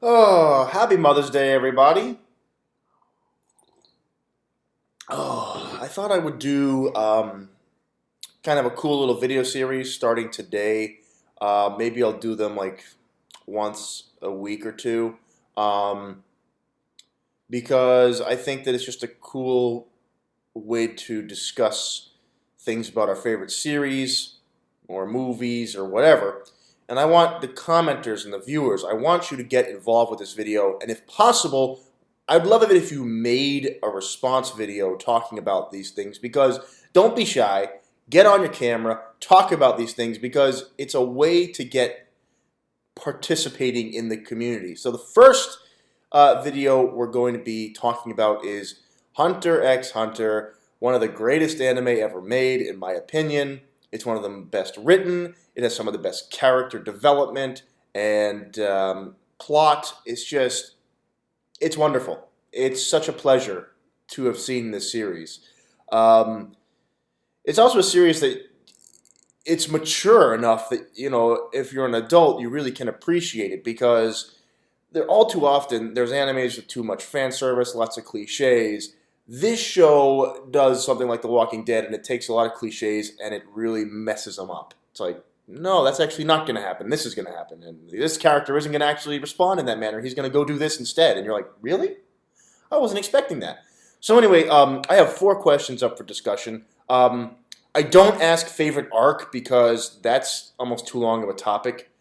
Oh, happy Mother's Day, everybody. Oh, I thought I would do kind of a cool little video series starting today. Maybe I'll do them like once a week or two um, because I think that it's just a cool way to discuss things about our favorite series or movies or whatever. And I want the commenters and the viewers, I want you to get involved with this video. And if possible, I'd love it if you made a response video talking about these things because don't be shy. Get on your camera, talk about these things because it's a way to get participating in the community. So the first video we're going to be talking about is Hunter x Hunter, one of the greatest anime ever made, in my opinion. It's one of the best written. It has some of the best character development and plot. It's wonderful. It's such a pleasure to have seen this series. Um, it's also a series that it's mature enough that if you're an adult, you really can appreciate it because there all too often there's animes with too much fan service, lots of cliches. This show does something like The Walking Dead, and it takes a lot of cliches and it really messes them up. It's like, no, that's actually not going to happen. This is going to happen, and this character isn't going to actually respond in that manner. He's going to go do this instead, and you're like, really? I wasn't expecting that. So anyway, I have 4 questions up for discussion. I don't ask favorite arc because that's almost too long of a topic.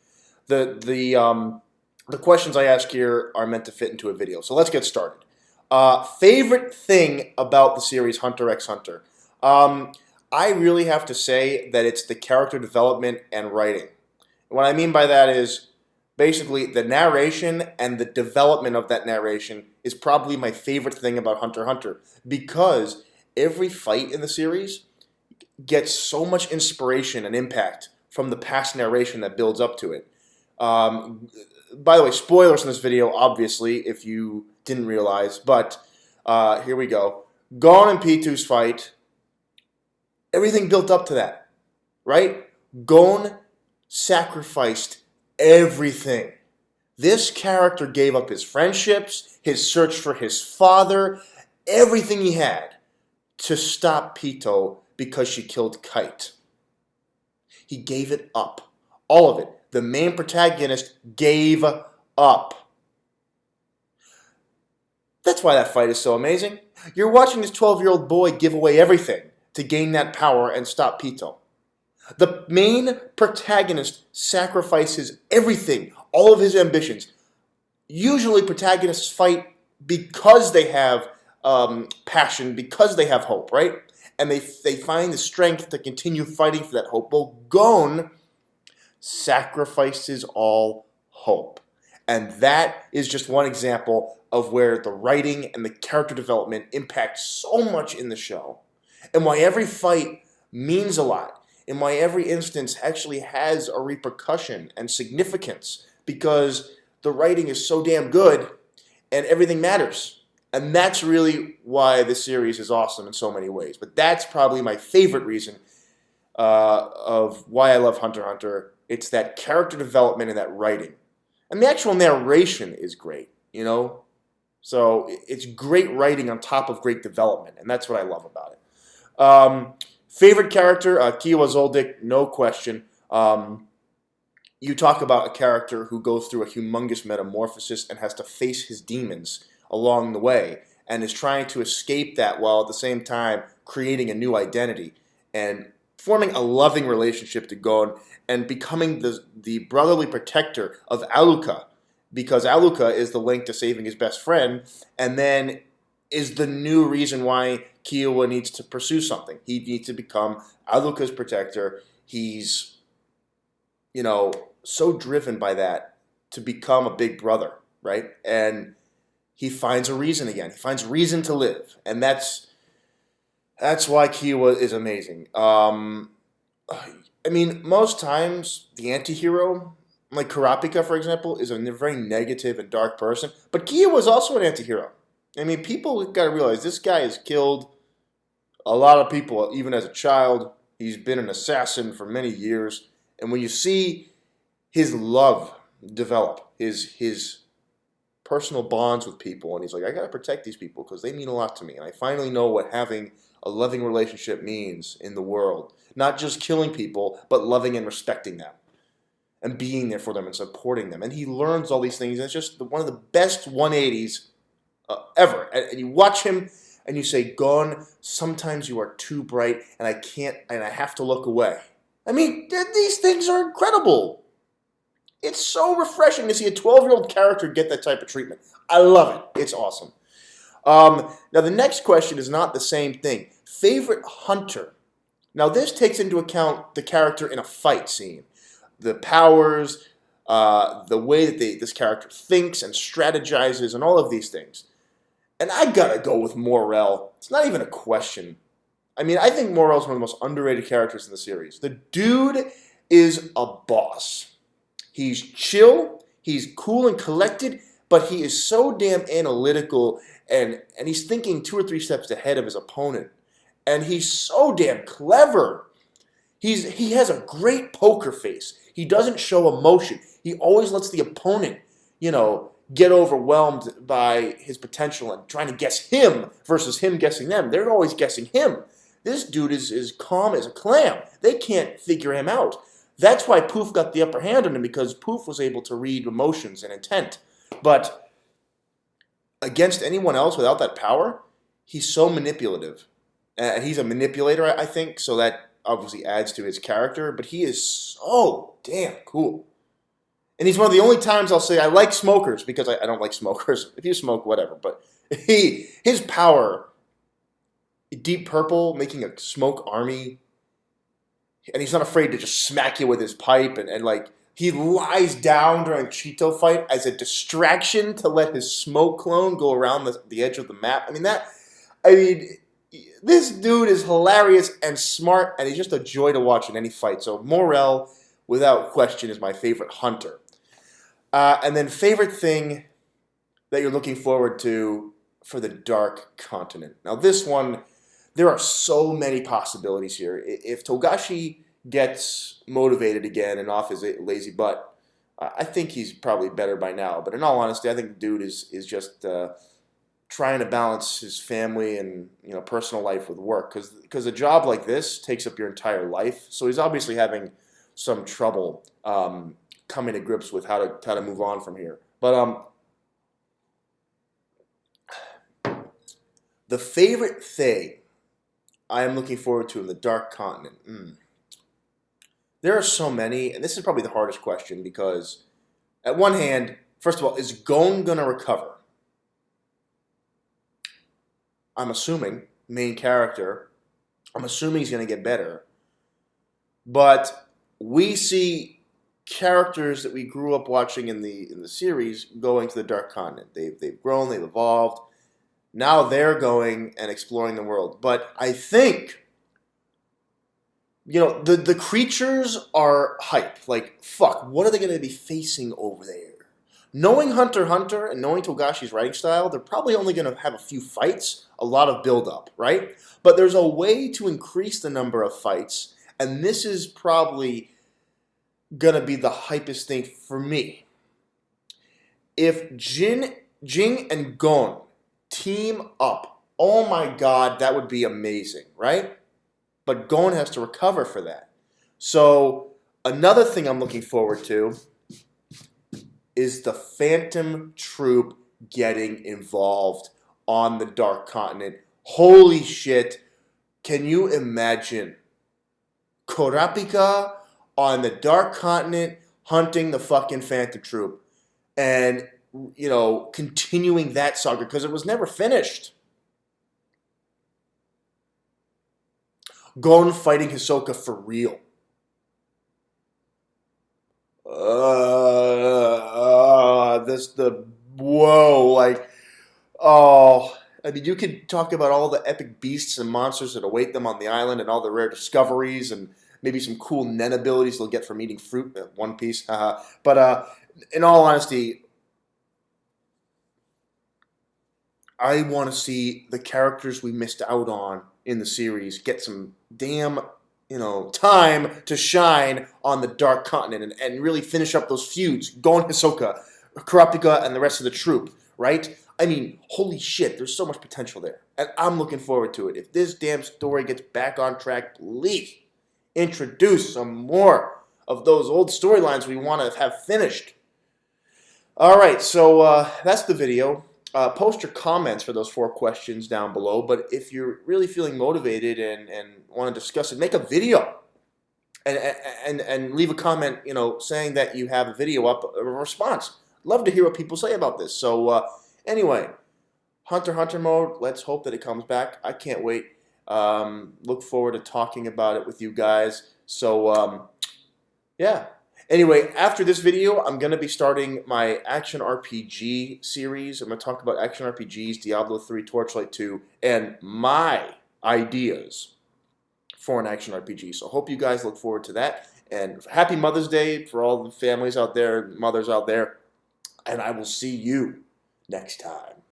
The questions I ask here are meant to fit into a video. So let's get started. Favorite thing about the series Hunter x Hunter? Um, I really have to say that it's the character development and writing. What I mean by that is basically the narration and the development of that narration is probably my favorite thing about Hunter x Hunter because every fight in the series gets so much inspiration and impact from the past narration that builds up to it. Um, by the way, spoilers in this video, obviously, if you didn't realize, but here we go. Gon and Pitu's fight, everything built up to that, right? Gon sacrificed everything. This character gave up his friendships, his search for his father, everything he had to stop Pito because she killed Kite. He gave it up. All of it. The main protagonist gave up. That's why that fight is so amazing. You're watching this 12-year-old boy give away everything to gain that power and stop Pito. The main protagonist sacrifices everything, all of his ambitions. Usually protagonists fight because they have passion, because they have hope, right? And they find the strength to continue fighting for that hope. Well, Gon sacrifices all hope. And that is just one example of where the writing and the character development impact so much in the show. And why every fight means a lot. And why every instance actually has a repercussion and significance. Because the writing is so damn good and everything matters. And that's really why this series is awesome in so many ways. But that's probably my favorite reason of why I love Hunter x Hunter. It's that character development and that writing. And the actual narration is great, you know? So it's great writing on top of great development, and that's what I love about it. Favorite character, Kiowa Zoldyck, no question. You talk about a character who goes through a humongous metamorphosis and has to face his demons along the way and is trying to escape that while at the same time creating a new identity and forming a loving relationship to Gon and becoming the brotherly protector of Aluka because Aluka is the link to saving his best friend and then is the new reason why Kiowa needs to pursue something. He needs to become Aluka's protector. He's, so driven by that to become a big brother, right? And he finds a reason again. He finds reason to live. And that's why Kiowa is amazing. I mean, most times the anti-hero, like Kurapika, for example, is a very negative and dark person. But Kiowa was also an anti-hero. I mean, people got to realize this guy has killed a lot of people, even as a child. He's been an assassin for many years. And when you see his love develop, his personal bonds with people, and he's like, I gotta protect these people because they mean a lot to me, and I finally know what having a loving relationship means in the world. Not just killing people, but loving and respecting them, and being there for them and supporting them. And he learns all these things. And it's just one of the best 180s ever. And you watch him, and you say, Gon, sometimes you are too bright, and I have to look away. I mean, these things are incredible. It's so refreshing to see a 12-year-old character get that type of treatment. I love it. It's awesome. Now, the next question is not the same thing. Favorite hunter. Now, this takes into account the character in a fight scene. The powers, the way that this character thinks and strategizes, and all of these things. And I gotta go with Morel. It's not even a question. I mean, I think Morel's one of the most underrated characters in the series. The dude is a boss. He's chill, he's cool and collected, but he is so damn analytical, and he's thinking 2 or 3 steps ahead of his opponent. And he's so damn clever. He has a great poker face. He doesn't show emotion. He always lets the opponent, get overwhelmed by his potential and trying to guess him versus him guessing them. They're always guessing him. This dude is calm as a clam. They can't figure him out. That's why Poof got the upper hand on him, because Poof was able to read emotions and intent. But against anyone else without that power, he's so manipulative. And he's a manipulator, I think, so that obviously adds to his character. But he is so damn cool. And he's one of the only times I'll say I like smokers, because I don't like smokers. If you smoke, whatever. But his power, Deep Purple, making a smoke army, and he's not afraid to just smack you with his pipe, and like he lies down during a Cheeto fight as a distraction to let his smoke clone go around the edge of the map. I mean, this dude is hilarious and smart, and he's just a joy to watch in any fight. So Morel, without question, is my favorite hunter. And then favorite thing that you're looking forward to for the Dark Continent. Now this one, there are so many possibilities here. If Togashi gets motivated again and off his lazy butt, I think he's probably better by now. But in all honesty, I think the dude is just trying to balance his family and personal life with work, because a job like this takes up your entire life. So he's obviously having some trouble coming to grips with how to move on from here. But the favorite thing I am looking forward to in the Dark Continent. There are so many, and this is probably the hardest question, because at one hand, first of all, is Gon going to recover? I'm assuming, main character, I'm assuming he's going to get better. But we see characters that we grew up watching in the series going to the Dark Continent. They've grown, they've evolved. Now they're going and exploring the world. But I think, the creatures are hype. Like, fuck, what are they going to be facing over there? Knowing Hunter x Hunter and knowing Togashi's writing style, they're probably only going to have a few fights, a lot of build-up, right? But there's a way to increase the number of fights, and this is probably going to be the hypest thing for me. If Jing and Gon team up, oh my god, that would be amazing, right? But Gon has to recover for that. So another thing I'm looking forward to is the Phantom Troop getting involved on the Dark Continent. Holy shit. Can you imagine Kurapika on the Dark Continent hunting the fucking Phantom Troop and, continuing that saga, because it was never finished. Gon fighting Hisoka for real. You could talk about all the epic beasts and monsters that await them on the island, and all the rare discoveries, and maybe some cool Nen abilities they'll get from eating fruit at One Piece. But in all honesty, I want to see the characters we missed out on in the series get some damn, time to shine on the Dark Continent and really finish up those feuds. Gon Hisoka, Kurapika and the rest of the troop, right? I mean, holy shit, there's so much potential there. And I'm looking forward to it. If this damn story gets back on track, please introduce some more of those old storylines we want to have finished. All right, so that's the video. Post your comments for those 4 questions down below. But if you're really feeling motivated and want to discuss it, make a video and leave a comment, saying that you have a video up, a response. Love to hear what people say about this. So anyway, Hunter x Hunter mode. Let's hope that it comes back. I can't wait. Look forward to talking about it with you guys. So yeah. Anyway, after this video, I'm going to be starting my action RPG series. I'm going to talk about action RPGs, Diablo 3, Torchlight 2, and my ideas for an action RPG. So hope you guys look forward to that. And happy Mother's Day for all the families out there, mothers out there. And I will see you next time.